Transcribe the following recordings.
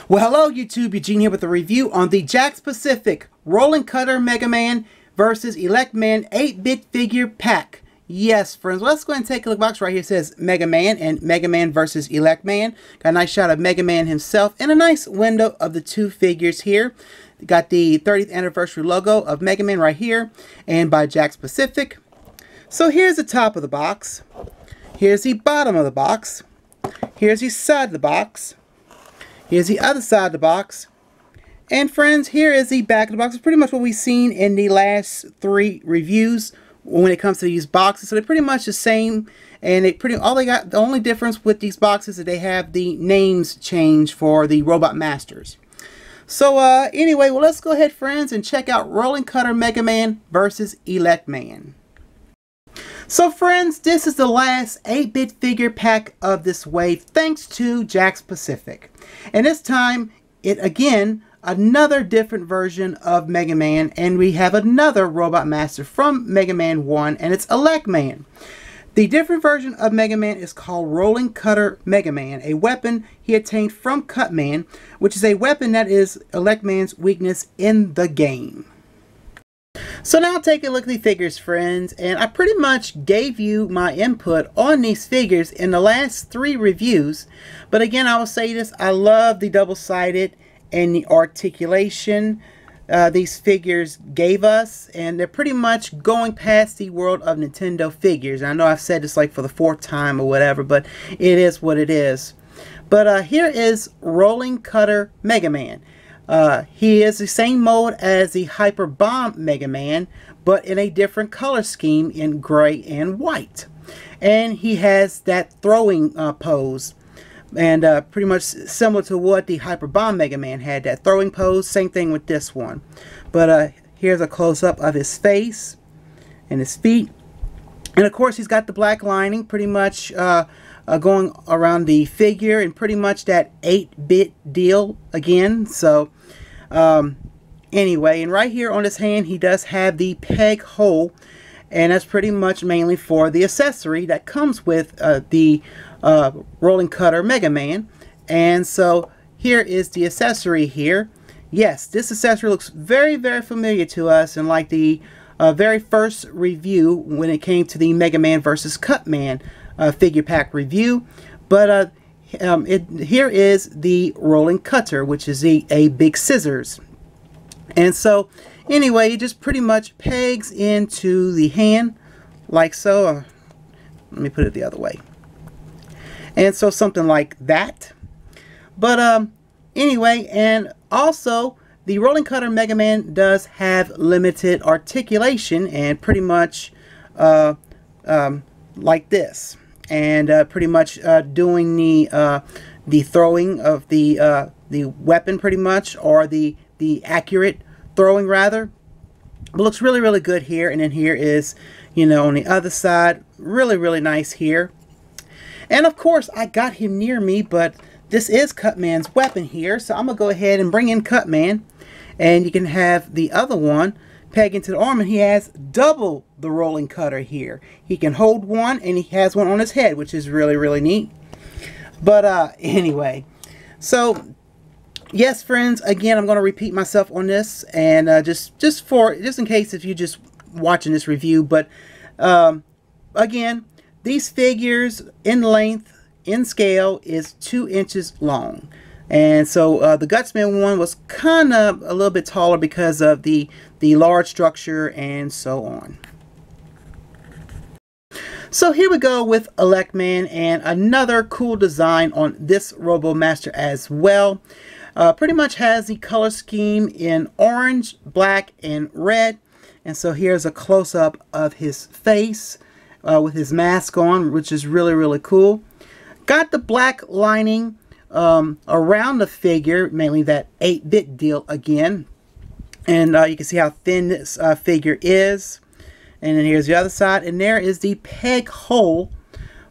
Well, hello YouTube, Eugene here with a review on the Jakks Pacific Rolling Cutter Mega Man versus Elec Man 8-bit figure pack. Yes, friends, let's go ahead and take a look. Box right here says Mega Man and Mega Man versus Elec Man. Got a nice shot of Mega Man himself and a nice window of the two figures here. Got the 30th anniversary logo of Mega Man right here and by Jakks Pacific. So here's the top of the box. Here's the bottom of the box. Here's the side of the box. Here's the other side of the box. And friends, here is the back of the box. It's pretty much what we've seen in the last 3 reviews when it comes to these boxes. So they're pretty much the same. And the only difference with these boxes is that they have the names changed for the Robot Masters. So anyway, well, let's go ahead, friends, and check out Rolling Cutter Mega Man versus Elec Man. So friends, this is the last 8-bit figure pack of this wave thanks to Jakks Pacific. And this time, again, another different version of Mega Man, and we have another Robot Master from Mega Man 1, and it's Elec Man. The different version of Mega Man is called Rolling Cutter Mega Man, a weapon he attained from Cutman, which is a weapon that is Elec Man's weakness in the game. So now take a look at the figures, friends, and I pretty much gave you my input on these figures in the last 3 reviews. But again, I will say this, I love the double-sided and the articulation these figures gave us, and they're pretty much going past the world of Nintendo figures. I know I've said this like for the 4th time or whatever, but it is what it is. But here is Rolling Cutter Mega Man. He is the same mode as the Hyper Bomb Mega Man, but in a different color scheme in gray and white. And he has that throwing pose, and pretty much similar to what the Hyper Bomb Mega Man had, that throwing pose. Same thing with this one. But here's a close-up of his face and his feet. And of course, he's got the black lining pretty much going around the figure, and pretty much that 8-bit deal again. So anyway, and right here on his hand he does have the peg hole, and that's pretty much mainly for the accessory that comes with the Rolling Cutter Mega Man. And so here is the accessory here. Yes, this accessory looks very, very familiar to us, and like the very first review when it came to the Mega Man vs. Cutman figure pack review. But here is the Rolling Cutter, which is a big scissors. And so anyway, it just pretty much pegs into the hand like so. Let me put it the other way. And so something like that. But anyway, and also the Rolling Cutter Mega Man does have limited articulation, and pretty much like this. And pretty much doing the throwing of the weapon, pretty much, or the accurate throwing rather. But looks really, really good here. And then here is, you know, on the other side, really, really nice here. And of course, I got him near me, but this is Cutman's weapon here, so I'm gonna go ahead and bring in Cutman, and you can have the other one peg into the arm, and he has double the Rolling Cutter here. He can hold one, and he has one on his head, which is really, really neat. But anyway, so yes, friends, again, I'm going to repeat myself on this, and just in case if you're just watching this review. But again, these figures in length, in scale, is 2 inches long. And so the Gutsman one was kind of a little bit taller because of the large structure and so on. So here we go with Elec Man, and another cool design on this Robo Master as well. Pretty much has the color scheme in orange, black, and red. And so here's a close-up of his face with his mask on, which is really, really cool. Got the black lining around the figure, mainly that 8-bit deal again. And you can see how thin this figure is. And then here's the other side, and there is the peg hole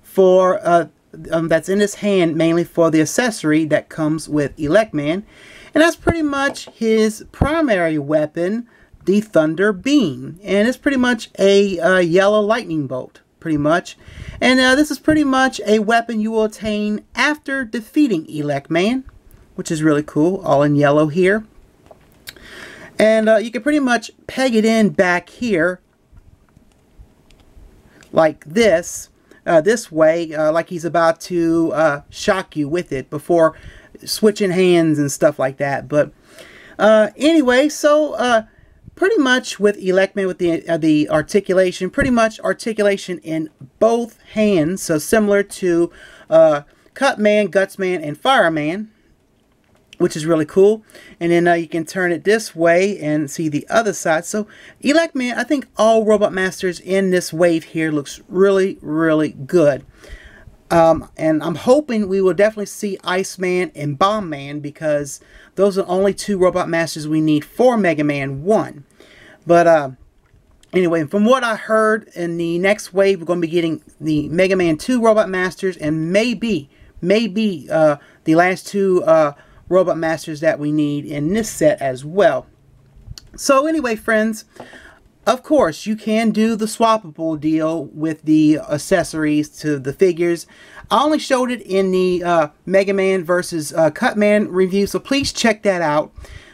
for that's in his hand, mainly for the accessory that comes with Elec Man. And that's pretty much his primary weapon, the Thunder Beam. And it's pretty much a yellow lightning bolt, pretty much. And this is pretty much a weapon you will attain after defeating Elec Man. which is really cool, all in yellow here. And you can pretty much peg it in back here like this, this way, like he's about to shock you with it before switching hands and stuff like that. But anyway, so pretty much with Elecman, with the articulation, pretty much articulation in both hands, so similar to Cut Man, Guts Man, and Fireman, which is really cool. And then you can turn it this way and see the other side. So Elecman, I think all Robot Masters in this wave here looks really, really good. And I'm hoping we will definitely see Iceman and Bomb Man, because those are the only two Robot Masters we need for Mega Man 1. But anyway, from what I heard, in the next wave we're going to be getting the Mega Man 2 Robot Masters, and maybe the last two Robot Masters that we need in this set as well. So anyway, friends, of course, you can do the swappable deal with the accessories to the figures. I only showed it in the Mega Man versus Cut Man review, so please check that out.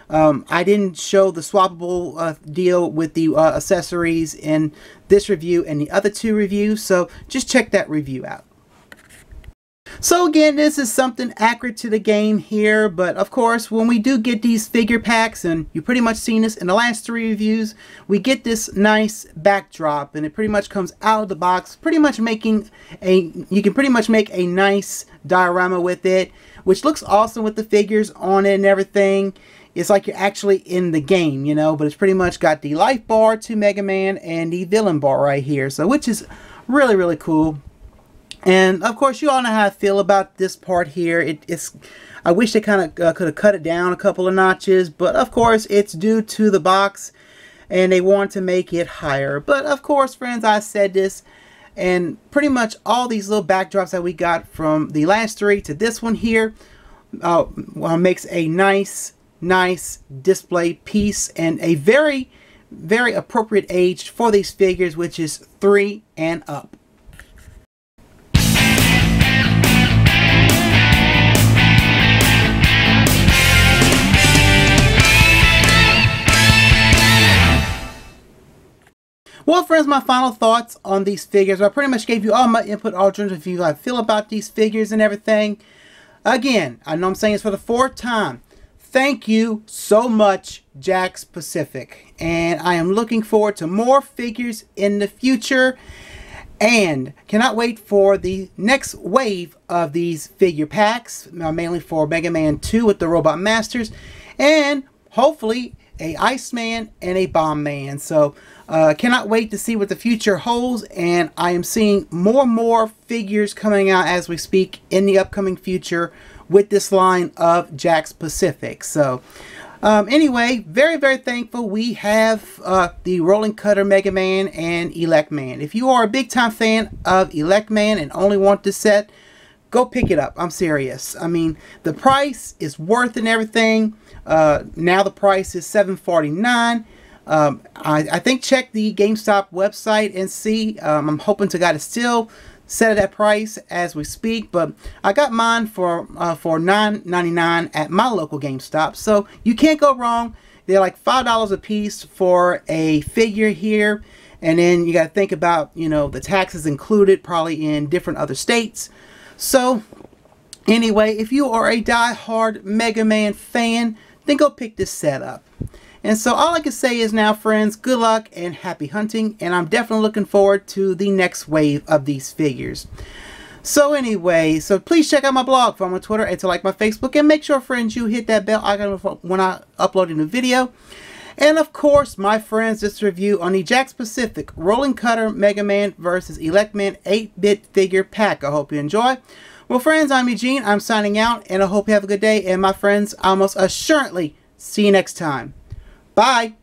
I didn't show the swappable deal with the accessories in this review and the other two reviews, so just check that review out. So again, this is something accurate to the game here, but of course when we do get these figure packs, and you pretty much seen this in the last three reviews, we get this nice backdrop, and it pretty much comes out of the box, pretty much making you can pretty much make a nice diorama with it, which looks awesome with the figures on it and everything. It's like you're actually in the game, you know, but it's pretty much got the life bar to Mega Man and the villain bar right here, so which is really, really cool. And of course, you all know how I feel about this part here. I wish they kind of could have cut it down a couple of notches, but of course, it's due to the box, and they want to make it higher. But of course, friends, I said this, and pretty much all these little backdrops that we got from the last three to this one here makes a nice display piece, and a very, very appropriate age for these figures, which is 3 and up. Well, friends, my final thoughts on these figures. I pretty much gave you all my input, all terms of how I feel about these figures and everything. Again, I know I'm saying this for the 4th time. Thank you so much, Jakks Pacific. And I am looking forward to more figures in the future. And cannot wait for the next wave of these figure packs. Mainly for Mega Man 2 with the Robot Masters. And hopefully a Iceman and a Bomb Man. So cannot wait to see what the future holds, and I am seeing more and more figures coming out as we speak in the upcoming future with this line of Jakks Pacific. So anyway, very, very thankful we have the Rolling Cutter Mega Man and Elec Man. If you are a big time fan of Elec Man and only want this set, go pick it up. I'm serious. I mean, the price is worth it and everything. Now the price is $7.49. I think check the GameStop website and see. I'm hoping to God it's still set at that price as we speak, but I got mine for $9.99 at my local GameStop, so you can't go wrong. They're like $5 a piece for a figure here, and then you got to think about, you know, the taxes included probably in different other states. So anyway, if you are a die-hard Mega Man fan, then go pick this set up. And so all I can say is now, friends, good luck and happy hunting. And I'm definitely looking forward to the next wave of these figures. So anyway, so please check out my blog, follow my Twitter, and to like my Facebook. And make sure, friends, you hit that bell icon when I upload a new video. And of course, my friends, this review on the Jakks Pacific Rolling Cutter Mega Man vs. Elec Man 8-bit figure pack. I hope you enjoy. Well, friends, I'm Eugene. I'm signing out, and I hope you have a good day. And my friends, I almost assuredly see you next time. Bye.